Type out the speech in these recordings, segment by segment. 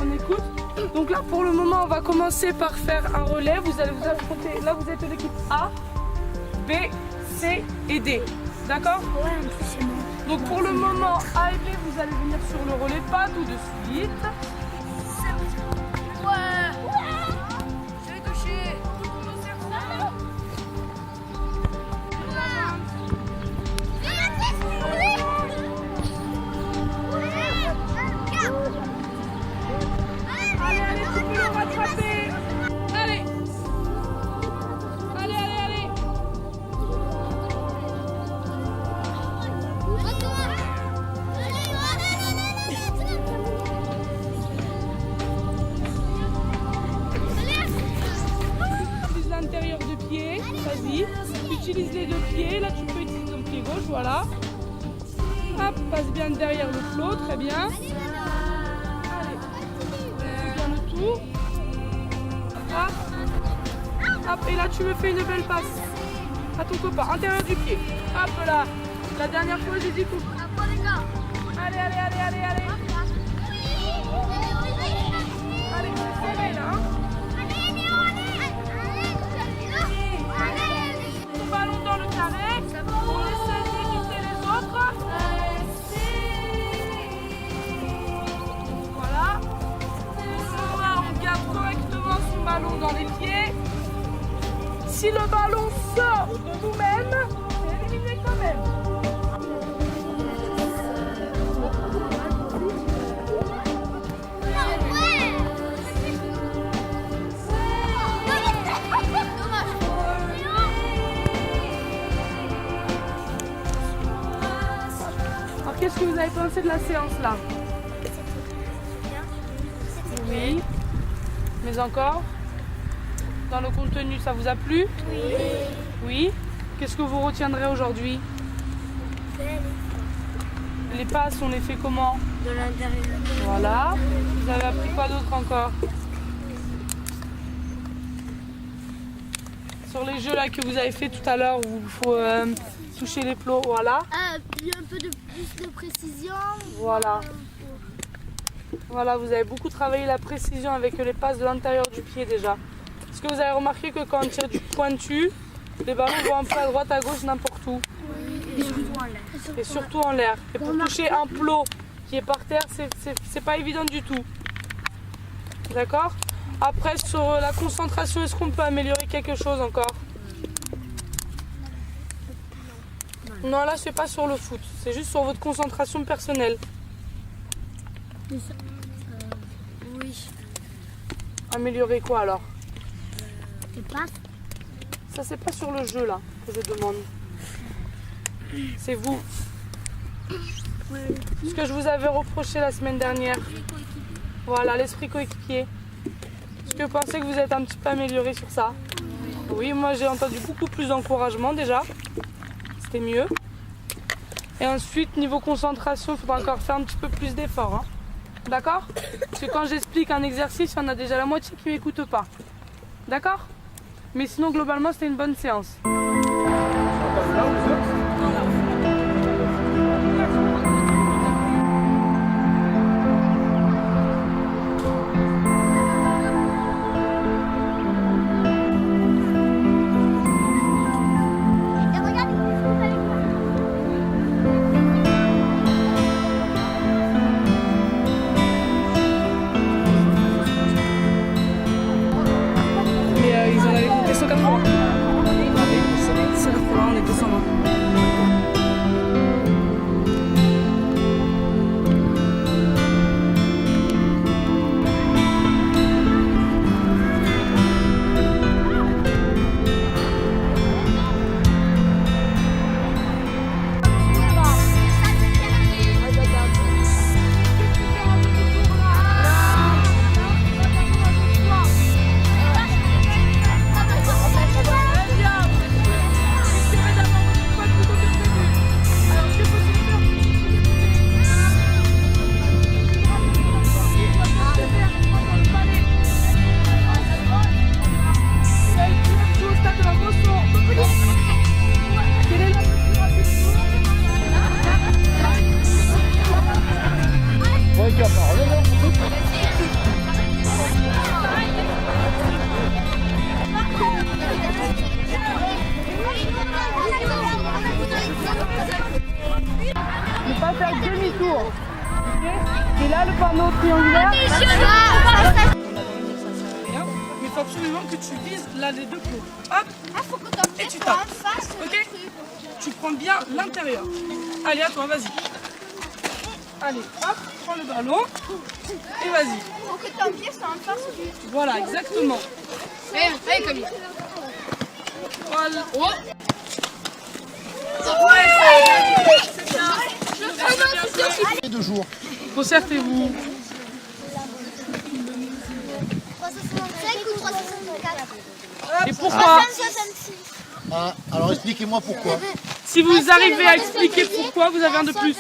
On écoute. Donc là, pour le moment, on va commencer par faire un relais. Vous allez vous affronter. Là, vous êtes l'équipe A, B, C et D. D'accord? Ouais, un peu c'est bon. Donc pour le moment, A et B, vous allez venir sur le relais, pas tout de suite. Ouais. Je vais toucher. Allez, allez, tu peux le rattraper. Allez. Allez, allez, allez. Utilise l'intérieur de pied, vas-y. Utilise les deux pieds, là tu peux utiliser ton pied gauche, voilà. Hop, passe bien derrière le flot, très bien. Allez, fais bien le tour. Hop. Hop, et là tu me fais une belle passe à ton copain, intérieur du pied. Hop là, la dernière fois j'ai dit coupe. Allez, allez, allez, allez, allez. Allez, c'est serré là. Hein. Ton ballon dans le carré. On essaie d'éviter les autres. Voilà. Là, on garde correctement son ballon dans les pieds. Si le ballon sort de nous-mêmes, c'est éliminé quand même. Alors, qu'est-ce que vous avez pensé de la séance là? Oui. Mais encore? Dans le contenu, ça vous a plu? Oui. Oui. Qu'est-ce que vous retiendrez aujourd'hui? Les passes, on les fait comment? De l'intérieur. Voilà. Vous avez appris quoi d'autre encore? Sur les jeux là que vous avez fait tout à l'heure où il faut toucher les plots, voilà. Il y a un peu de plus de précision. Voilà. Voilà, vous avez beaucoup travaillé la précision avec les passes de l'intérieur du pied déjà. Est-ce que vous avez remarqué que quand on tire du pointu, les ballons vont un peu à droite, à gauche, n'importe où? Et surtout en l'air. Et surtout en l'air. Et pour toucher un plot qui est par terre, c'est pas évident du tout. D'accord? Après, sur la concentration, est-ce qu'on peut améliorer quelque chose encore? Non, là, c'est pas sur le foot. C'est juste sur votre concentration personnelle. Oui. Améliorer quoi alors? Tes passes. Ça, c'est pas sur le jeu là que je demande. C'est vous. Ce que je vous avais reproché la semaine dernière. Voilà, l'esprit coéquipier. Est-ce que vous pensez que vous êtes un petit peu amélioré sur ça? Oui, moi j'ai entendu beaucoup plus d'encouragement déjà. C'était mieux. Et ensuite, niveau concentration, il faudra encore faire un petit peu plus d'efforts. Hein. D'accord? Parce que quand j'explique un exercice, il y en a déjà la moitié qui ne m'écoutent pas. D'accord? Mais sinon, globalement, c'était une bonne séance. Mais ils en avaient compté 180. tour. Ok. Et là, le panneau triangulaire. Ah, Rien. Mais il faut absolument que tu vises là les deux plots. Hop, faut que t'en et tu tapes. Ok. Tu prends bien l'intérieur. Allez, à toi, vas-y. Allez, hop, prends le ballon. Et vas-y. Faut que ton pied soit en face du... Voilà, exactement. Allez, Camille. Voilà. Oh. Et 2 jours. Concertez-vous. 365 ou 364? Et pourquoi? 366. Ah, alors expliquez-moi pourquoi. Si vous arrivez à expliquer pourquoi, vous avez un de plus.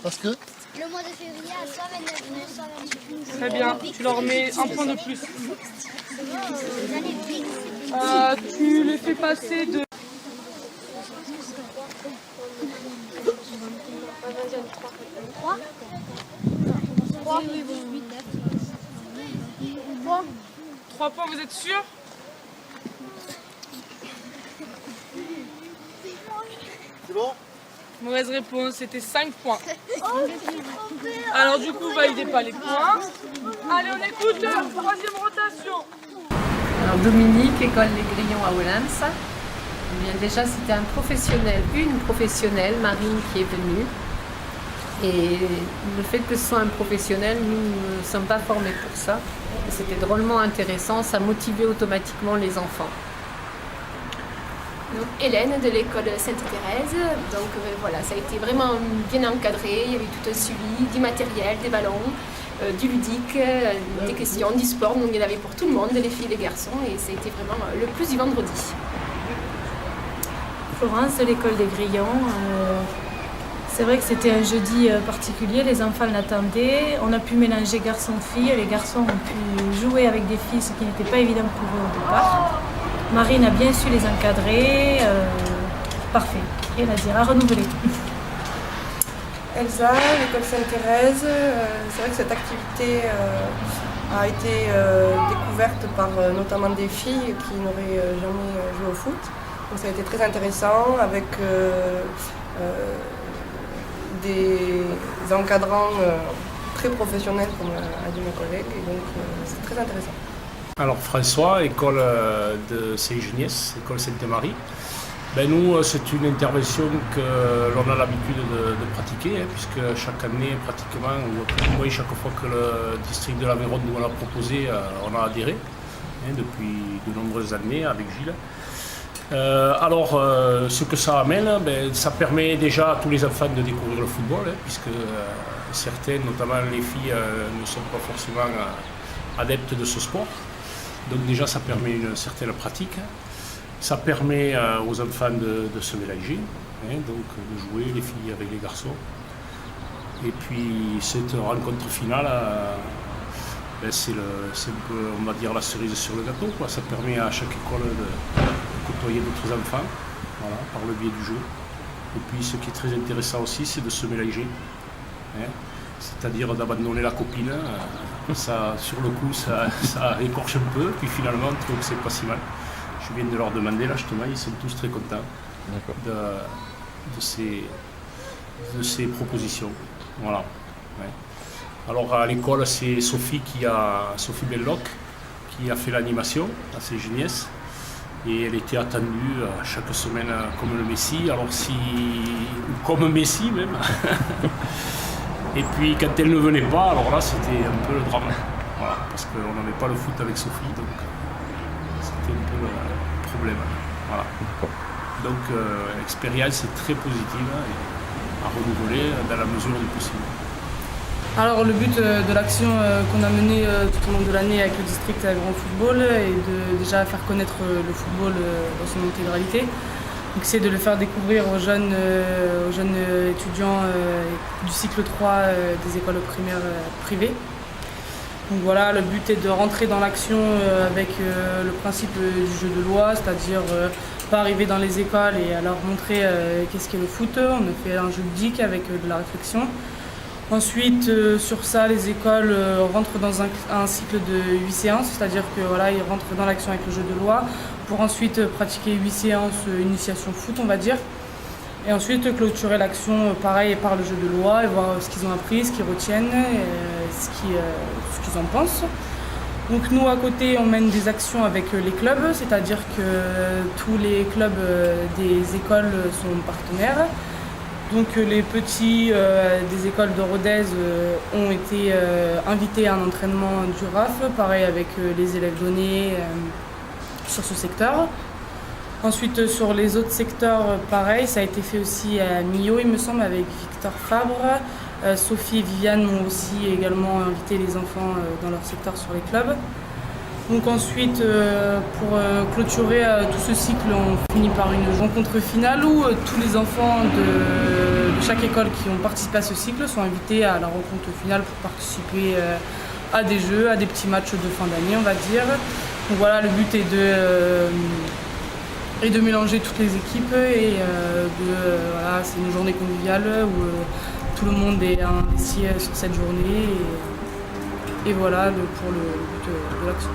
Parce que Le mois de février à 129, 128. Très bien, tu leur mets un point de plus. Tu les fais passer de... Trois points, vous êtes sûr? c'est bon. Mauvaise réponse, c'était 5 points. Alors du coup, validez pas les points. Allez, on écoute la troisième rotation. Alors Dominique, école Les Grillons à Oullins. Eh bien, déjà, c'était un professionnel, une professionnelle, Marine, qui est venue. Et le fait que ce soit un professionnel, nous ne sommes pas formés pour ça. C'était drôlement intéressant, ça motivait automatiquement les enfants. Donc, Hélène de l'école Sainte-Thérèse. Donc voilà, ça a été vraiment bien encadré. Il y avait tout un suivi, du matériel, des ballons, du ludique, des questions, du sport. Donc il y en avait pour tout le monde, les filles et les garçons. Et ça a été vraiment le plus du vendredi. Florence de l'école des Grillons. C'est vrai que c'était un jeudi particulier, les enfants l'attendaient. On a pu mélanger garçons-filles. Les garçons ont pu jouer avec des filles, ce qui n'était pas évident pour eux au départ. Marine a bien su les encadrer. Parfait. Rien à dire, à renouveler. Elsa, l'école Sainte-Thérèse. C'est vrai que cette activité a été découverte par notamment des filles qui n'auraient jamais joué au foot. Donc ça a été très intéressant avec des encadrants très professionnels comme a dit ma collègue et donc c'est très intéressant. Alors François, école de Saint-Geniès, école Sainte-Marie. Ben nous, c'est une intervention que l'on a l'habitude de pratiquer, hein, puisque chaque année, pratiquement, ou moins chaque fois que le district de l'Aveyron nous l'a proposé, on a adhéré, hein, depuis de nombreuses années avec Gilles. Alors, ce que ça amène, ben, ça permet déjà à tous les enfants de découvrir le football, hein, puisque certaines, notamment les filles, ne sont pas forcément adeptes de ce sport. Donc déjà, ça permet une certaine pratique. Ça permet aux enfants de se mélanger, hein, donc de jouer les filles avec les garçons. Et puis cette rencontre finale, ben, c'est un peu, on va dire, la cerise sur le gâteau, quoi. Ça permet à chaque école de côtoyer d'autres enfants, voilà, par le biais du jeu. Et puis ce qui est très intéressant aussi, c'est de se mélanger, hein, c'est-à-dire d'abandonner la copine. Ça, sur le coup, ça écorche un peu, puis finalement, on trouve que c'est pas si mal. Je viens de leur demander, là justement, ils sont tous très contents de ces propositions. Voilà. Ouais. Alors à l'école, c'est Sophie Belloc qui a fait l'animation à Saint-Geniès. Et elle était attendue chaque semaine comme le Messie, comme Messi même. Et puis quand elle ne venait pas, alors là c'était un peu le drame. Voilà, parce qu'on n'avait pas le foot avec Sophie, donc c'était un peu le problème. Voilà. Donc l'expérience est très positive et à renouveler dans la mesure du possible. Alors le but de l'action qu'on a menée tout au long de l'année avec le district Aveyron Football est de déjà faire connaître le football dans son intégralité. Donc c'est de le faire découvrir aux jeunes étudiants du cycle 3 des écoles primaires privées. Donc voilà, le but est de rentrer dans l'action avec le principe du jeu de loi, c'est-à-dire pas arriver dans les écoles et leur montrer qu'est-ce qu'est le foot. On a fait un jeu ludique avec de la réflexion. Ensuite, sur ça, les écoles rentrent dans un cycle de 8 séances, c'est-à-dire que voilà, ils rentrent dans l'action avec le jeu de loi pour ensuite pratiquer 8 séances initiation foot, on va dire. Et ensuite clôturer l'action pareil par le jeu de loi et voir ce qu'ils ont appris, ce qu'ils retiennent, ce qu'ils en pensent. Donc nous à côté on mène des actions avec les clubs, c'est-à-dire que tous les clubs des écoles sont partenaires. Donc les petits des écoles de Rodez ont été invités à un entraînement du RAF, pareil avec les élèves donnés sur ce secteur. Ensuite sur les autres secteurs, pareil, ça a été fait aussi à Millau, il me semble, avec Victor Fabre. Sophie et Viviane m'ont aussi également invité les enfants dans leur secteur sur les clubs. Donc ensuite, pour clôturer tout ce cycle, on finit par une rencontre finale où tous les enfants de chaque école qui ont participé à ce cycle sont invités à la rencontre finale pour participer à des jeux, à des petits matchs de fin d'année, on va dire. Donc voilà, le but est de mélanger toutes les équipes et voilà, c'est une journée conviviale où tout le monde est investi sur cette journée et voilà pour le but de l'action.